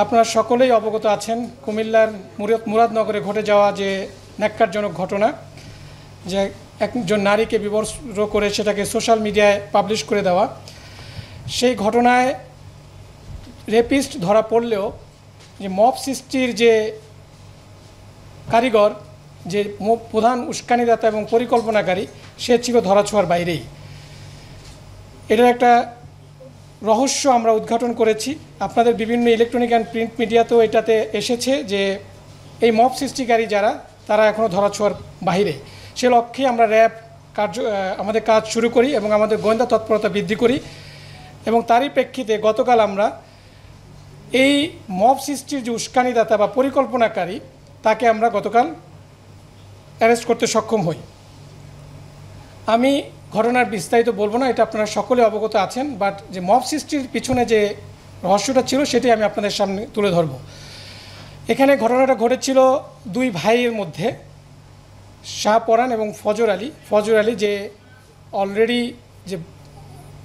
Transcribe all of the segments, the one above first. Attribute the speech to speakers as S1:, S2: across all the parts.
S1: আপনারা সকলেই অবগত আছেন কুমিল্লার মুরাদনগরে ঘটে যাওয়া যে ন্যাক্কারজনক ঘটনা, যে একজন নারীকে বিবস্ত্র করে সেটাকে সোশ্যাল মিডিয়ায় পাবলিশ করে দেওয়া। সেই ঘটনায় রেপিস্ট ধরা পড়লেও যে মব সৃষ্টির যে কারিগর, যে প্রধান উস্কানিদাতা এবং পরিকল্পনাকারী, সে ছিল ধরাছোঁয়ার বাইরেই। এটার একটা রহস্য আমরা উদ্ঘাটন করেছি। আপনাদের বিভিন্ন ইলেকট্রনিক অ্যান্ড প্রিন্ট মিডিয়াতেও এটাতে এসেছে যে এই মব সৃষ্টিকারী যারা, তারা এখনও ধরাছোঁয়ার বাইরে। সে লক্ষ্যে আমরা আমাদের কাজ শুরু করি এবং আমাদের গোয়েন্দা তৎপরতা বৃদ্ধি করি। এবং তারই প্রেক্ষিতে গতকাল আমরা এই মব সৃষ্টির যে উস্কানিদাতা বা পরিকল্পনাকারী, তাকে আমরা গতকাল অ্যারেস্ট করতে সক্ষম হই। আমি ঘটনার বিস্তারিত বলবো না, এটা আপনারা সকলে অবগত আছেন, বাট যে মব সৃষ্টির পিছনে যে রহস্যটা ছিল সেটাই আমি আপনাদের সামনে তুলে ধরব। এখানে ঘটনাটা ঘটেছিল দুই ভাইয়ের মধ্যে, শাহপরান এবং ফজর আলী। ফজর আলী যে অলরেডি যে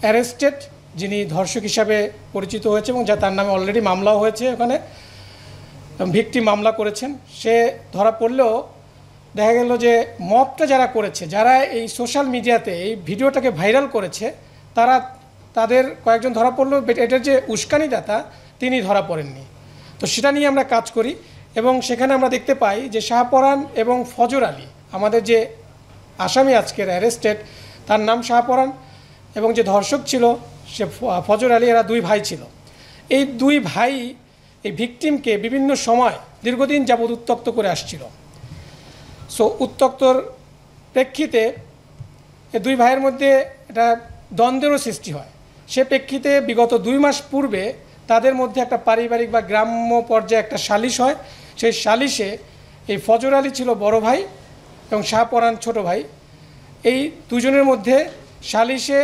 S1: অ্যারেস্টেড, যিনি ধর্ষক হিসাবে পরিচিত হয়েছে এবং যা তার নামে অলরেডি মামলাও হয়েছে, ওখানে ভিকটিম মামলা করেছেন। সে ধরা পড়লেও দেখা গেল যে মবটা যারা করেছে, যারা এই সোশ্যাল মিডিয়াতে এই ভিডিওটাকে ভাইরাল করেছে, তাদের কয়েকজন ধরা পড়লো, এটার যে উস্কানিদাতা তিনি ধরা পড়েননি। তো সেটা নিয়ে আমরা কাজ করি এবং সেখানে আমরা দেখতে পাই যে শাহপরান এবং ফজর আলী, আমাদের যে আসামি আজকের অ্যারেস্টেড, তার নাম শাহপরান, এবং যে ধর্ষক ছিল সে ফজর আলী, এরা দুই ভাই ছিল। এই দুই ভাই এই ভিকটিমকে বিভিন্ন সময় দীর্ঘদিন যাবৎ উত্ত্যক্ত করে আসছিল। সো উত্ত্যক্তর প্রেক্ষিতে এই দুই ভাইয়ের মধ্যে একটা দ্বন্দ্বেরও সৃষ্টি হয়। সে প্রেক্ষিতে বিগত 2 মাস পূর্বে তাদের মধ্যে একটা পারিবারিক বা গ্রাম্য পর্যায়ে একটা সালিশ হয়। সেই সালিশে এই ফজর আলী ছিল বড় ভাই এবং শাহপরান ছোট ভাই। এই দুজনের মধ্যে সালিশে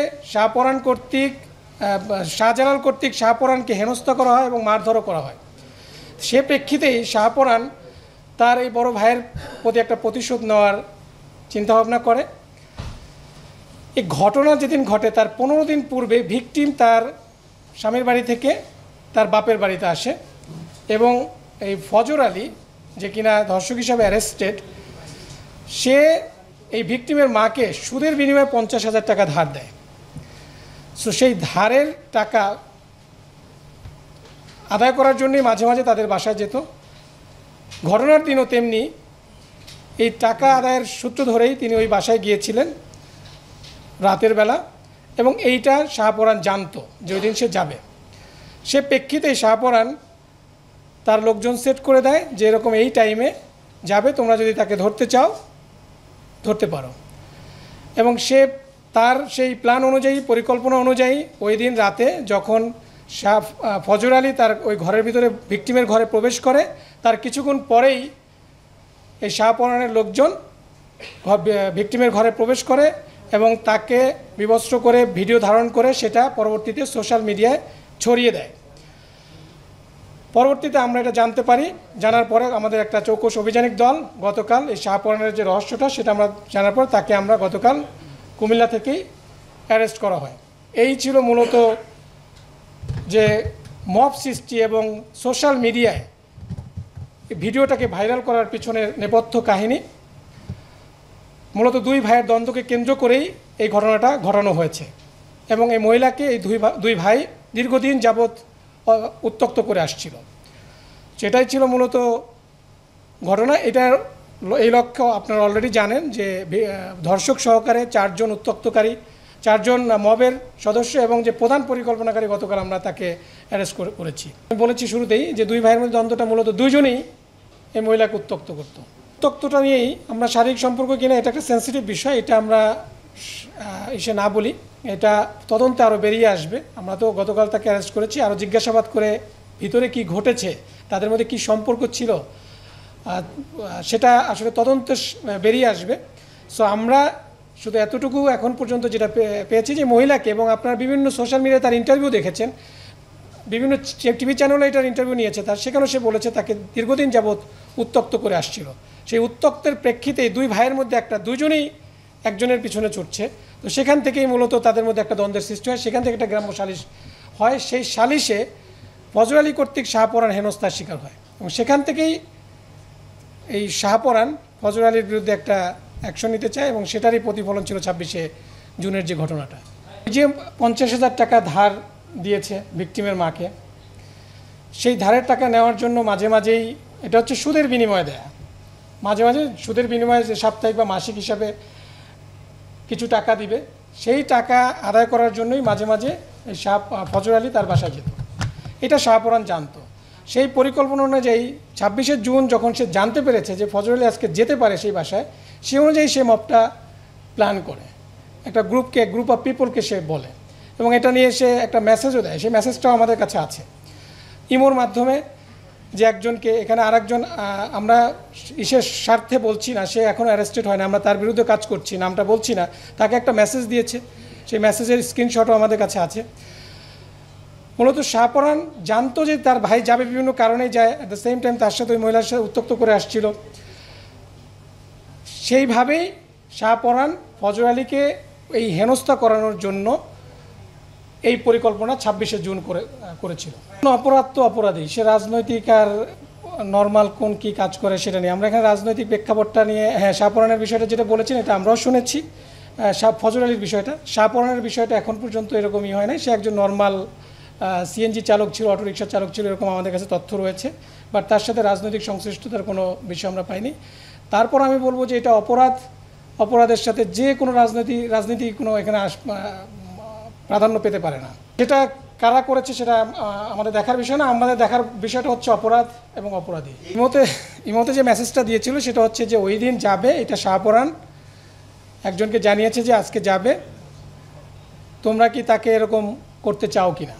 S1: শাহজালাল কর্তৃক শাহপরানকে হেনস্থা করা হয় এবং মারধরও করা হয়। সে প্রেক্ষিতেই শাহপরান তার এই বড় ভাইয়ের প্রতি একটা প্রতিশোধ নেওয়ার চিন্তাভাবনা করে। এই ঘটনা যেদিন ঘটে তার 15 দিন পূর্বে ভিকটিম তার স্বামীর বাড়ি থেকে তার বাপের বাড়িতে আসে এবং এই ফজর আলী, যে কিনা ধর্ষক হিসাবে অ্যারেস্টেড, সে এই ভিকটিমের মাকে সুদের বিনিময়ে 50,000 টাকা ধার দেয়। সো সেই ধারের টাকা আদায় করার জন্যই মাঝে মাঝে তাদের বাসায় যেত। ঘটনার দিনও তেমনি এই টাকা আদায়ের সূত্র ধরেই তিনি ওই বাসায় গিয়েছিলেন রাতের বেলা, এবং এইটা শাহপরান জানতো যে ওই দিন সে যাবে। সে প্রেক্ষিতেই শাহপরান তার লোকজন সেট করে দেয় যে এরকম এই টাইমে যাবে, তোমরা যদি তাকে ধরতে চাও ধরতে পারো। এবং সে তার সেই প্ল্যান অনুযায়ী, পরিকল্পনা অনুযায়ী ওই দিন রাতে যখন ফজর আলী তার ওই ঘরের ভিতরে ভিকটিমের ঘরে প্রবেশ করে, তার কিছুক্ষণ পরেই এই শাহপরানের লোকজন ভিকটিমের ঘরে প্রবেশ করে এবং তাকে বিবস্ত্র করে ভিডিও ধারণ করে সেটা পরবর্তীতে সোশ্যাল মিডিয়ায় ছড়িয়ে দেয়। পরবর্তীতে আমরা এটা জানতে পারি। জানার পরে আমাদের একটা চৌকস অভিযানিক দল গতকাল এই শাহপরানের যে রহস্যটা সেটা আমরা জানার পর তাকে আমরা গতকাল কুমিল্লা থেকেই অ্যারেস্ট করা হয়। এই ছিল মূলত যে মব সৃষ্টি এবং সোশ্যাল মিডিয়ায় ভিডিওটাকে ভাইরাল করার পিছনে নেপথ্য কাহিনী। মূলত দুই ভাইয়ের দ্বন্দ্বকে কেন্দ্র করেই এই ঘটনাটা ঘটানো হয়েছে এবং এই মহিলাকে এই দুই ভাই দীর্ঘদিন যাবৎ উত্ত্যক্ত করে আসছিল। সেটাই ছিল মূলত ঘটনা। এটার এই লক্ষ্য আপনারা অলরেডি জানেন যে ধর্ষক সহকারে 4 জন উত্ত্যক্তকারী, 4 জন মবের সদস্য এবং যে প্রধান পরিকল্পনাকারী, গতকাল আমরা তাকে অ্যারেস্ট করেছি। আমি বলেছি শুরুতেই যে দুই ভাইয়ের মধ্যে দ্বন্দ্বটা মূলত দুইজনেই এই মহিলাকে উত্ত্যক্ত করতো। উত্ত্যক্তটা নিয়েই আমরা শারীরিক সম্পর্ক কিনা এটা একটা সেন্সিটিভ বিষয়, এটা আমরা এসে না বলি, এটা তদন্তে আরও বেরিয়ে আসবে। আমরা তো গতকাল তাকে অ্যারেস্ট করেছি, আরও জিজ্ঞাসাবাদ করে ভিতরে কি ঘটেছে, তাদের মধ্যে কি সম্পর্ক ছিল, সেটা আসলে তদন্তে বেরিয়ে আসবে। সো আমরা শুধু এতটুকু এখন পর্যন্ত যেটা পেয়েছি যে মহিলাকে, এবং আপনারা বিভিন্ন সোশ্যাল মিডিয়ায় তার ইন্টারভিউ দেখেছেন, বিভিন্ন টিভি চ্যানেলে এটার ইন্টারভিউ নিয়েছে তার, সেখানেও সে বলেছে তাকে দীর্ঘদিন যাবৎ উত্ত্যক্ত করে আসছিল। সেই উত্ত্যক্তের প্রেক্ষিতে দুই ভাইয়ের মধ্যে দুজনেই একজনের পিছনে ছুটছে। তো সেখান থেকেই মূলত তাদের মধ্যে একটা দ্বন্দ্বের সৃষ্টি হয়, সেখান থেকে একটা গ্রাম্য সালিশ হয়। সেই সালিশে ফজর আলী কর্তৃক শাহপরান হেনস্থার শিকার হয় এবং সেখান থেকেই এই শাহপরান ফজর আলীর বিরুদ্ধে একটা অ্যাকশন নিতে চায় এবং সেটারই প্রতিফলন ছিল 26শে জুনের যে ঘটনাটা। যে 50,000 টাকা ধার দিয়েছে ভিকটিমের মাকে, সেই ধারের টাকা নেওয়ার জন্য মাঝে মাঝেই, এটা হচ্ছে সুদের বিনিময়ে দেয়া, মাঝে মাঝে সুদের বিনিময়ে যে সাপ্তাহিক বা মাসিক হিসাবে কিছু টাকা দিবে, সেই টাকা আদায় করার জন্যই মাঝে মাঝে এই ফজর আলী তার বাসায় যেত। এটা শাহপরান জানতো। সেই পরিকল্পনা অনুযায়ী 26শে জুন যখন সে জানতে পেরেছে যে ফজর আলী আজকে যেতে পারে সেই বাসায়, সেই অনুযায়ী সে মবটা প্ল্যান করে, একটা গ্রুপ অফ পিপলকে সে বলে এবং এটা নিয়ে সে একটা মেসেজও দেয়। সেই মেসেজটাও আমাদের কাছে আছে ইমোর মাধ্যমে, যে একজনকে এখানে আরেকজন, আমরা ইসের স্বার্থে বলছি না, সে এখনও অ্যারেস্টেড হয় না, আমরা তার বিরুদ্ধে কাজ করছি, নামটা বলছি না, তাকে একটা মেসেজ দিয়েছে, সেই মেসেজের স্ক্রিনশটও আমাদের কাছে আছে। মূলত শাহপরান জানতো যে তার ভাই যাবে, বিভিন্ন কারণেই যায়, অ্যাট দ্য সেম টাইম তার সাথে ওই মহিলার সাথে উত্ত্যক্ত করে আসছিল। সেইভাবেই শাহপরান ফজর আলীকে এই হেনস্থা করানোর জন্য এই পরিকল্পনা 26শে জুন করেছিল। অপরাধ তো অপরাধী, সে রাজনৈতিক আর নর্মাল কোন কি কাজ করে সেটা নিয়ে আমরা এখানে রাজনৈতিক প্রেক্ষাপটটা নিয়ে, হ্যাঁ শাহপরানের বিষয়টা যেটা বলেছেন এটা আমরাও শুনেছি। ফজর আলীর বিষয়টা, শাহপরানের বিষয়টা এখন পর্যন্ত এরকমই হয় নাই। সে একজন নর্মাল সিএনজি চালক ছিল, অটোরিকশা চালক ছিল, এরকম আমাদের কাছে তথ্য রয়েছে, বাট তার সাথে রাজনৈতিক সংশ্লিষ্টতার কোনো বিষয় আমরা পাইনি। তারপর আমি বলবো যে এটা অপরাধের সাথে যে কোনো রাজনীতি কোনো এখানে প্রাধান্য পেতে পারে না। যেটা কারা করেছে সেটা আমাদের দেখার বিষয় না, আমাদের দেখার বিষয়টা হচ্ছে অপরাধ এবং অপরাধী। ইমোতে যে মেসেজটা দিয়েছিল সেটা হচ্ছে যে ওই দিন যাবে, এটা শাহপরান একজনকে জানিয়েছে যে আজকে যাবে, তোমরা কি তাকে এরকম করতে চাও কিনা।